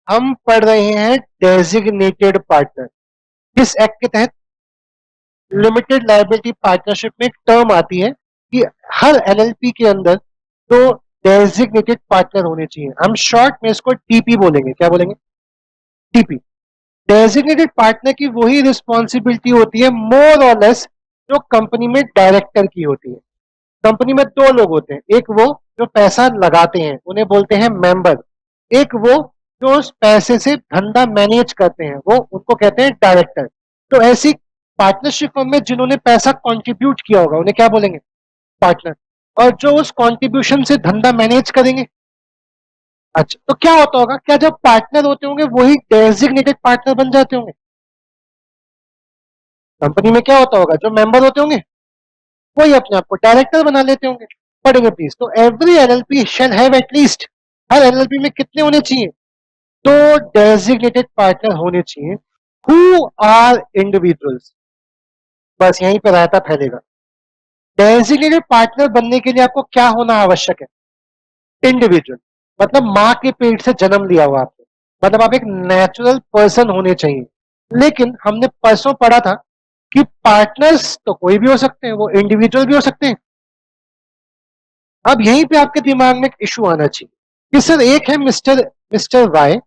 हम पढ़ रहे हैं डेजिग्नेटेड पार्टनर। किस एक्ट के तहत? लिमिटेड लायबिलिटी पार्टनरशिप में एक टर्म आती है कि हर एलएलपी के अंदर तो डेजिग्नेटेड पार्टनर होने चाहिए। हम शॉर्ट में इसको टीपी बोलेंगे। क्या बोलेंगे? टीपी। डेजिग्नेटेड पार्टनर की वही रिस्पॉन्सिबिलिटी होती है मोर और लेस जो कंपनी में डायरेक्टर की होती है। कंपनी में दो लोग होते हैं, एक वो जो पैसा लगाते हैं उन्हें बोलते हैं मेंबर, एक वो जो उस पैसे से धंधा मैनेज करते हैं वो उनको कहते हैं डायरेक्टर। तो ऐसी पार्टनरशिप फर्म में जिन्होंने पैसा कंट्रीब्यूट किया होगा उन्हें क्या बोलेंगे? पार्टनर। और जो उस कंट्रीब्यूशन से धंधा मैनेज करेंगे। अच्छा, तो क्या होता होगा? क्या जब पार्टनर होते होंगे वही डेजिग्नेटेड पार्टनर बन जाते होंगे? कंपनी में क्या होता होगा? जो मेंबर होते होंगे वही अपने आप को डायरेक्टर बना लेते होंगे। पढ़ेंगे प्लीज। तो every LLP shall have at least, her LLP में कितने होने चाहिए? तो डेजिग्नेटेड पार्टनर होने चाहिए हु आर इंडिविजुअल्स। बस यहीं पर रहता फैलेगा। डेजिग्नेटेड पार्टनर बनने के लिए आपको क्या होना आवश्यक है? इंडिविजुअल। मतलब मां के पेट से जन्म लिया हुआ आपने, मतलब आप एक नेचुरल पर्सन होने चाहिए। लेकिन हमने परसों पढ़ा था कि पार्टनर्स तो कोई भी हो सकते हैं, वो इंडिविजुअल भी हो सकते हैं। अब यहीं पे आपके दिमाग में एक इशू आना चाहिए कि सर एक है मिस्टर मिस्टर वाई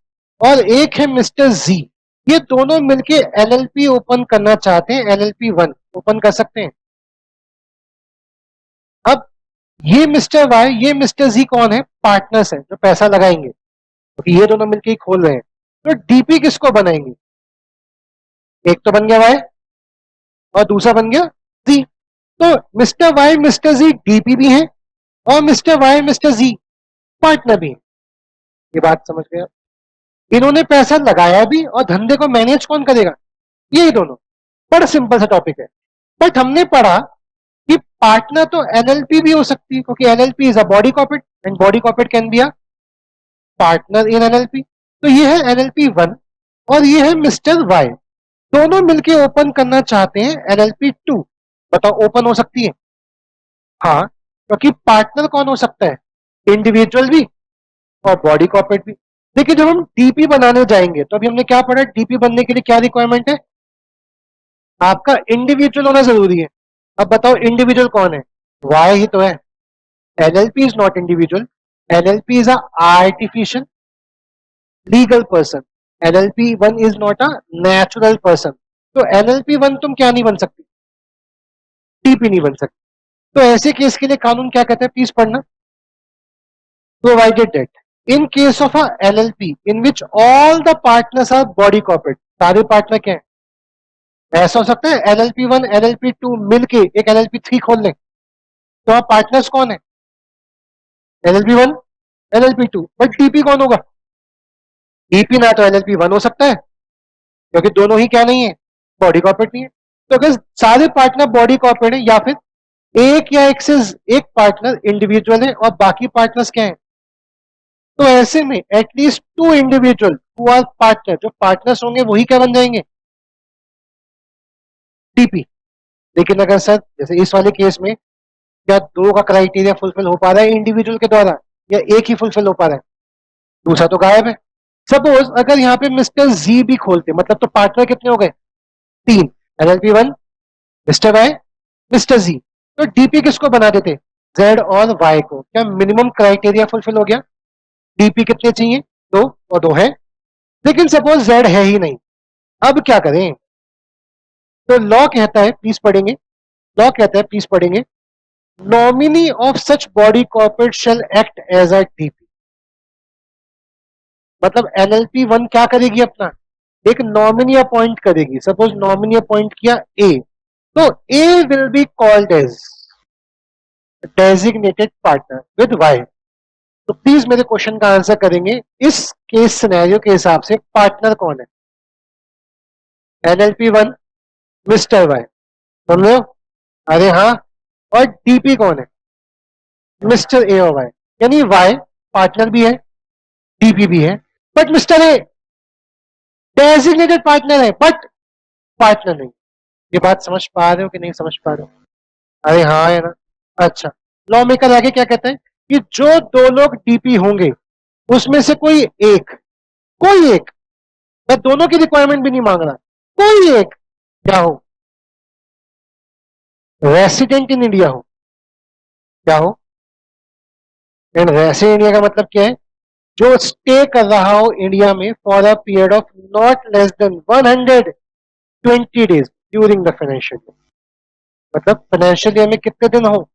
और एक है मिस्टर जी, ये दोनों मिलके एलएलपी ओपन करना चाहते हैं, एलएलपी वन ओपन कर सकते हैं। अब ये मिस्टर वाई ये मिस्टर जी कौन है? पार्टनर्स हैं जो पैसा लगाएंगे, क्योंकि ये दोनों मिलके ही खोल रहे हैं। तो डीपी किसको बनाएंगे? एक तो बन गया वाई और दूसरा बन गया जी। तो मिस्टर वाई मिस्टर जी डीपी भी है और मिस्टर वाई मिस्टर जी पार्टनर भी है। ये बात समझ गए आप? इन्होंने पैसा लगाया भी और धंधे को मैनेज कौन करेगा? यही दोनों। बड़ा सिंपल सा टॉपिक है। बट हमने पढ़ा कि पार्टनर तो एलएलपी भी हो सकती है, क्योंकि LLP is a body corporate and body corporate can be a partner in LLP. तो ये है एलएलपी वन और ये है मिस्टर वाई, दोनों मिलके ओपन करना चाहते हैं एलएलपी टू। बताओ ओपन हो सकती है? हाँ, क्योंकि पार्टनर कौन हो सकता है? इंडिविजुअल भी और बॉडी कॉर्पोरेट भी। देखिए जब हम डीपी बनाने जाएंगे तो अभी हमने क्या पढ़ा? डीपी बनने के लिए क्या रिक्वायरमेंट है? आपका इंडिविजुअल होना जरूरी है। अब बताओ इंडिविजुअल कौन है? वाई ही तो है। LLP is not individual, LLP is a artificial legal person. LLP one is not a natural person. तो एलएलपी वन तुम क्या नहीं बन सकती? डीपी नहीं बन सकती। तो ऐसे केस के लिए कानून क्या कहता है? प्लीज पढ़ना। Provided that in case of a LLP in which all the partners are body corporate, सारे पार्टनर क्या है? ऐसा हो सकता है एलएलपी वन एलएलपी टू मिलके एक एलएलपी थ्री खोल लें, तो आप पार्टनर्स कौन है? LLP one LLP two. But DP कौन होगा? डीपी ना तो एलएलपी वन हो सकता है, क्योंकि दोनों ही क्या नहीं है? बॉडी कॉर्पोरेट नहीं है। तो अगर सारे पार्टनर बॉडी कॉर्पोरेट है या फिर एक या एक से एक पार्टनर इंडिविजुअल है और बाकी पार्टनर्स क्या है? तो ऐसे में at least two individual who are partner, जो पार्टनर्स होंगे वही क्या बन जाएंगे? डीपी। लेकिन अगर सर जैसे इस वाले केस में क्या दो का क्राइटेरिया फुलफिल हो पा रहा है इंडिविजुअल के द्वारा, या एक ही फुलफिल हो पा रहा है? दूसरा तो गायब है। सपोज अगर यहाँ पे मिस्टर जी भी खोलते, मतलब तो पार्टनर कितने हो गए? तीन। LLP one mister Y mister G. तो डीपी किसको बना देते? जेड और वाई को। क्या मिनिमम क्राइटेरिया फुलफिल हो गया? डीपी कितने चाहिए? दो, और दो है। लेकिन सपोज जेड है ही नहीं, अब क्या करें? तो लॉ कहता है, प्लीज पढ़ेंगे, लॉ कहता है प्लीज पढ़ेंगे, nominee of such body corporate shall act as a DP. मतलब एलएलपी वन क्या करेगी? अपना एक नॉमिनी अपॉइंट करेगी। सपोज नॉमिनी अपॉइंट किया ए, तो A will be called as designated partner with Y. तो प्लीज मेरे क्वेश्चन का आंसर करेंगे, इस केस सिनेरियो के हिसाब से पार्टनर कौन है? एलएलपी वन मिस्टर वाई, सुन रहे हो? अरे हाँ। और डीपी कौन है? मिस्टर ए और वाई। यानी वाई पार्टनर भी है, डीपी भी है, but mister A designated partner है बट पार्टनर नहीं। ये बात समझ पा रहे हो कि नहीं समझ पा रहे हो? अरे हाँ है ना। अच्छा, लॉ मेकर आगे क्या कहते हैं कि जो दो लोग डीपी होंगे उसमें से कोई एक कोई एक, मैं दोनों की रिक्वायरमेंट भी नहीं मांग रहा, कोई एक क्या हो, रेसिडेंट इन इंडिया हो, क्या हो, एंड रेसिडेंट इंडिया का मतलब क्या है, जो स्टे कर रहा हो इंडिया में for a period of not less than 120 days during the financial year, मतलब फाइनेंशियल ईयर में कितने दिन हो,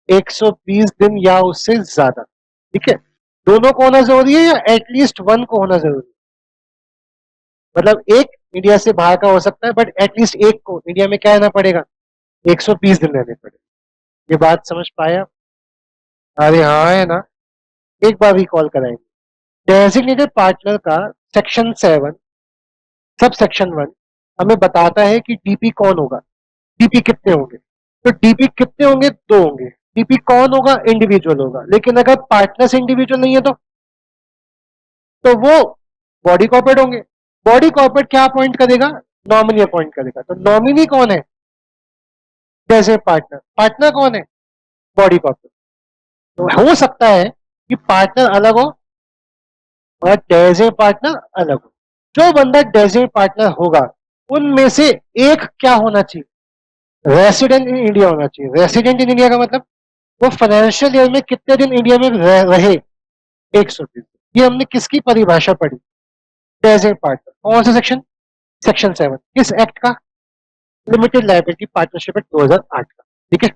120 दिन या उससे ज्यादा, ठीक है। दोनों को होना जरूरी है या एटलीस्ट वन को होना जरूरी है, मतलब एक इंडिया से बाहर का हो सकता है बट एटलीस्ट एक को इंडिया में क्या रहना पड़ेगा, 120 दिन रहने पड़ेगा। ये बात समझ पाया? अरे हाँ है ना, एक बार रिकॉल कराएंगे। डेजिग्नेटेड पार्टनर का सेक्शन 7 सब सेक्शन 1 हमें बताता है कि डीपी कौन होगा, डीपी कितने होंगे, तो डीपी कितने होंगे, दो होंगे। डीपी कौन होगा, इंडिविजुअल होगा, लेकिन अगर पार्टनर्स इंडिविजुअल नहीं है तो वो बॉडी कॉर्पोरेट होंगे। बॉडी कॉर्पोरेट क्या अपॉइंट करेगा, नॉमिनी अपॉइंट करेगा, तो नॉमिनी कौन है, जैसे पार्टनर, पार्टनर कौन है, बॉडी कॉर्पोरेट। तो हो सकता है कि पार्टनर अलग हो और डेजिग्नेटेड पार्टनर अलग हो। जो बंदा डेजिग्नेटेड पार्टनर होगा उनमें से एक क्या होना चाहिए, रेसिडेंट इन इंडिया होना चाहिए। रेसिडेंट इन इंडिया का मतलब वो फाइनेंशियल ईयर में कितने दिन इंडिया में रहे, 120। ये हमने किसकी परिभाषा पढ़ी, डेजिग्नेटेड पार्टनर, कौन सा सेक्शन, सेक्शन 7, किस एक्ट का, लिमिटेड लायबिलिटी पार्टनरशिप एक्ट 2008 का, ठीक है।